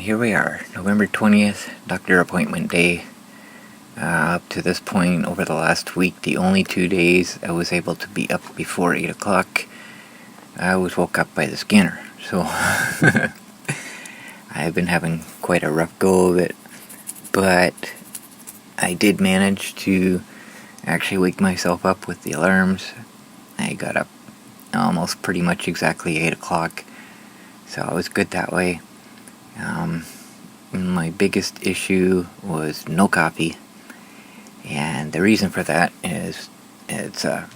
here we are, November 20th, doctor appointment day. Up to this point, over the last week, the only 2 days I was able to be up before 8 o'clock, I was woke up by the scanner. So, I've been having quite a rough go of it. But I did manage to actually wake myself up with the alarms. I got up almost pretty much exactly 8 o'clock. So I was good that way. My biggest issue was no coffee. And the reason for that is it's a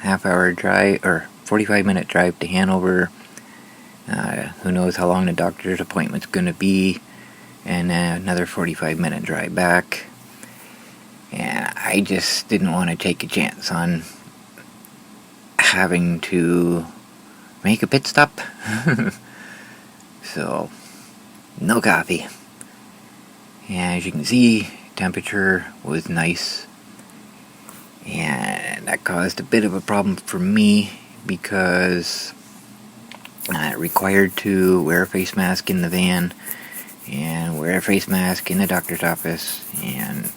half-hour drive, or 45-minute drive to Hanover. Who knows how long the doctor's appointment's going to be. And another 45-minute drive back. And I just didn't want to take a chance on having to make a pit stop. So, no coffee. And as you can see, temperature was nice. And that caused a bit of a problem for me because it required to wear a face mask in the van and wear a face mask in the doctor's office. And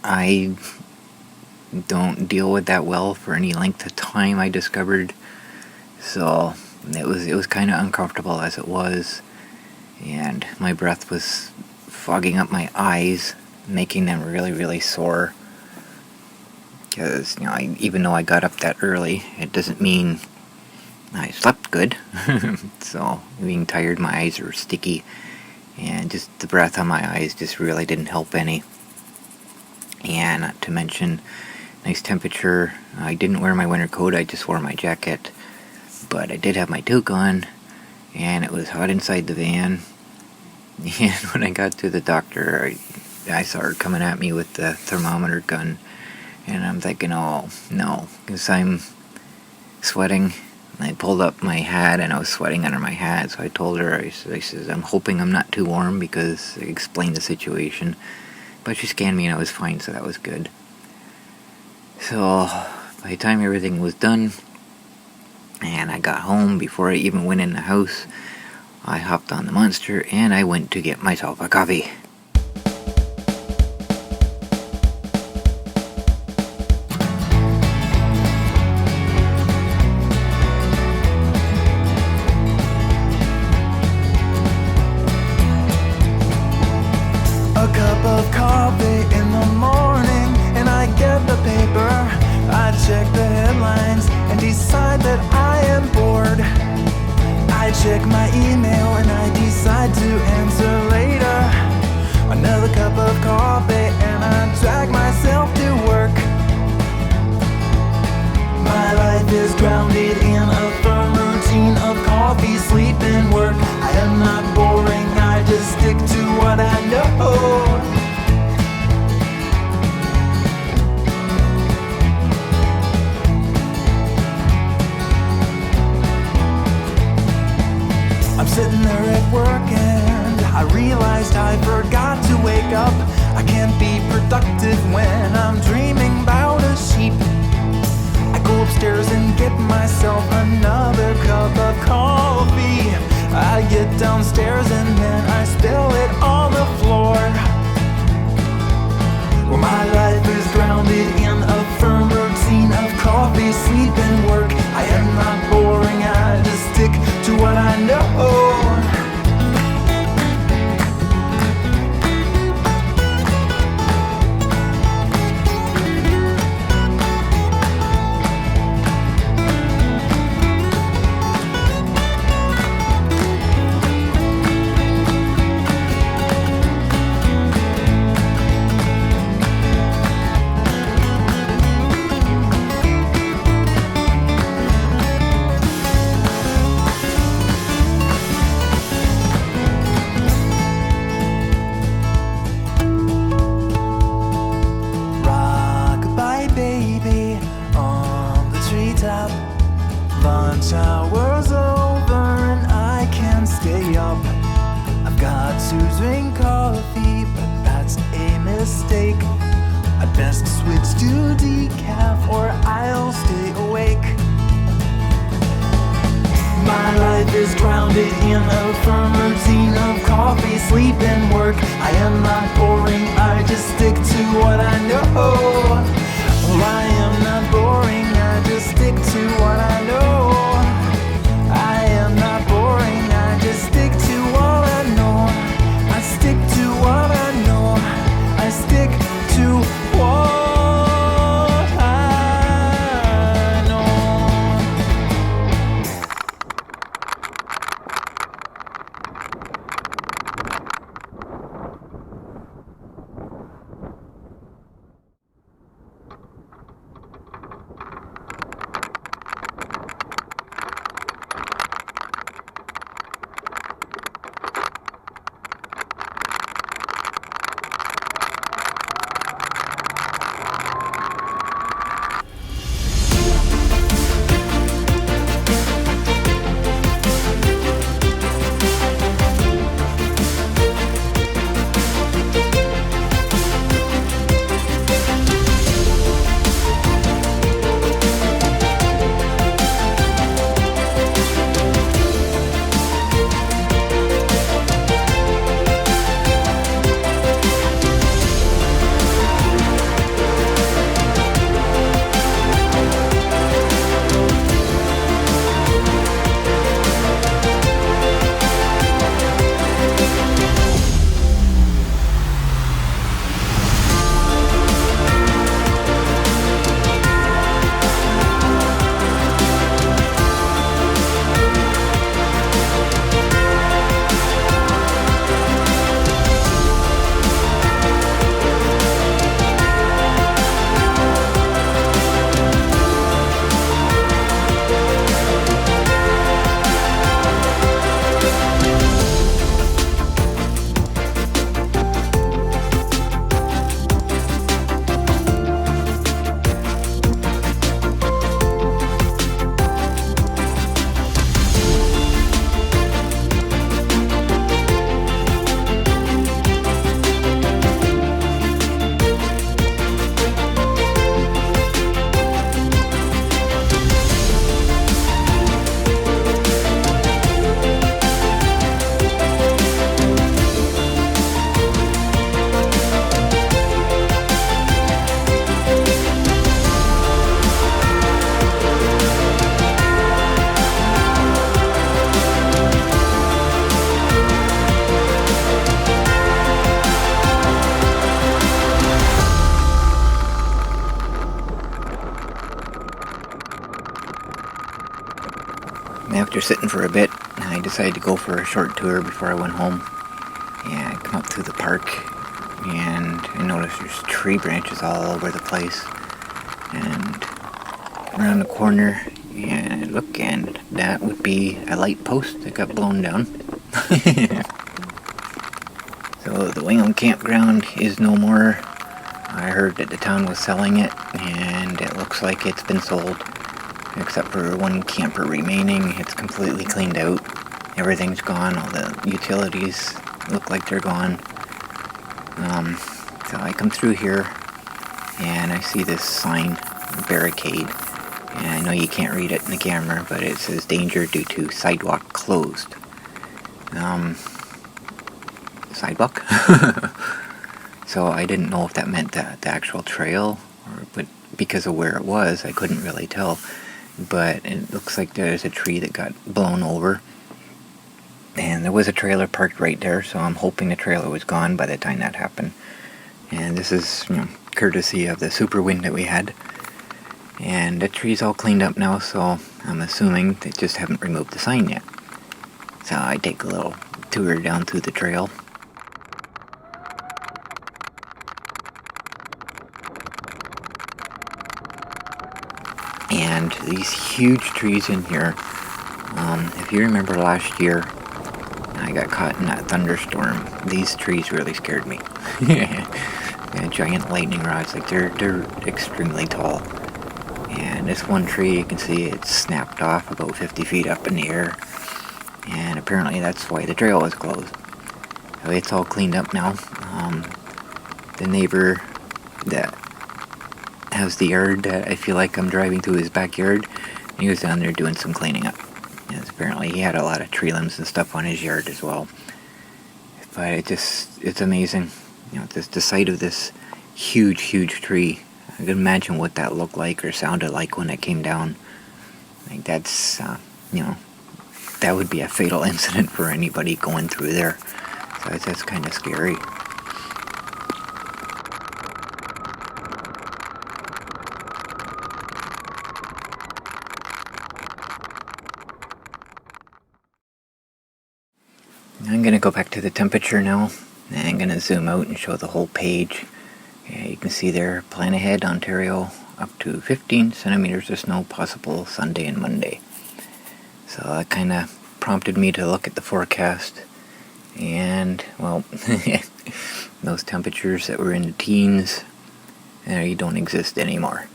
I don't deal with that well for any length of time, I discovered. So it was kind of uncomfortable as it was, and my breath was fogging up my eyes, making them really, really sore. Because, even though I got up that early, it doesn't mean I slept good. So, being tired, my eyes were sticky, and just the breath on my eyes just really didn't help any. And not to mention, nice temperature. I didn't wear my winter coat, I just wore my jacket. But I did have my toque on, and it was hot inside the van. And when I got to the doctor, I saw her coming at me with the thermometer gun. And I'm thinking, oh, no, because I'm sweating. I pulled up my hat, and I was sweating under my hat. So I told her, I says, I'm hoping I'm not too warm, because I explained the situation. But she scanned me, and I was fine, so that was good. So by the time everything was done, and I got home, before I even went in the house, I hopped on the Monster and I went to get myself a coffee. A cup of coffee in the morning, and I get the paper. I check the headlines and decide that I am bored. I check my email and I decide to answer later. Another cup of coffee and I drag myself to work. My life is grounded in a firm routine of coffee, sleep and work. I am not boring, I just stick to what I know. I'm sitting there at work and I realized I forgot to wake up. I can't be productive when I'm dreaming about a sheep. I go upstairs and get myself another cup of coffee. I get downstairs and then I spill it on the floor. Well, my life is grounded in a firm routine of coffee, sleep and work. I am not boring, I just stick to what I know. Lunch hour's over and I can't stay up. I've got to drink coffee, but that's a mistake. I'd best switch to decaf or I'll stay awake. My life is grounded in a firm routine of coffee, sleep, and work. I am not boring, I just stick to what I know. Well, I am not boring, I just stick to what I know. I am not boring, I just stick to what I know. I stick to what I know. I stick to what I know. After sitting for a bit, I decided to go for a short tour before I went home. Yeah, I come up through the park, and I noticed there's tree branches all over the place. And around the corner, and I look, and that would be a light post that got blown down. So the Wingham campground is no more. I heard that the town was selling it, and it looks like it's been sold. Except for one camper remaining. It's completely cleaned out. Everything's gone. All the utilities look like they're gone. So I come through here and I see this sign, barricade. And I know you can't read it in the camera, but it says danger due to sidewalk closed. Sidewalk? So I didn't know if that meant the actual trail, but because of where it was, I couldn't really tell. But it looks like there's a tree that got blown over. And there was a trailer parked right there, so I'm hoping the trailer was gone by the time that happened. And this is, courtesy of the super wind that we had. And the tree's all cleaned up now, so I'm assuming they just haven't removed the sign yet. So I take a little tour down through the trail. And these huge trees in here, if you remember last year, I got caught in that thunderstorm. These trees really scared me. Giant lightning rods, like they're extremely tall. And this one tree, you can see it snapped off about 50 feet up in the air. And apparently that's why the trail was closed. So it's all cleaned up now. The neighbor that has the yard that I feel like I'm driving through his backyard, he was down there doing some cleaning up. And apparently he had a lot of tree limbs and stuff on his yard as well. But it's amazing. The sight of this huge tree. I can imagine what that looked like or sounded like when it came down. Like that's, that would be a fatal incident for anybody going through there. So that's kind of scary. I'm going to go back to the temperature now. And I'm going to zoom out and show the whole page. Yeah, you can see there, plan ahead, Ontario, up to 15 centimeters of snow possible Sunday and Monday. So that kind of prompted me to look at the forecast. And, well, those temperatures that were in the teens, they don't exist anymore.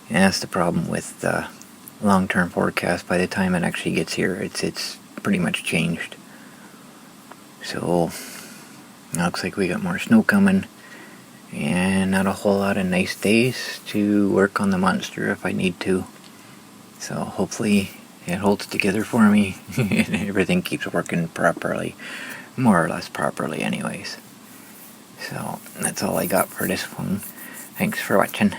And that's the problem with the long-term forecast. By the time it actually gets here, it's pretty much changed. So, it looks like we got more snow coming, and not a whole lot of nice days to work on the monster if I need to. So hopefully it holds together for me, and everything keeps working properly, more or less properly anyways. So, that's all I got for this one. Thanks for watching.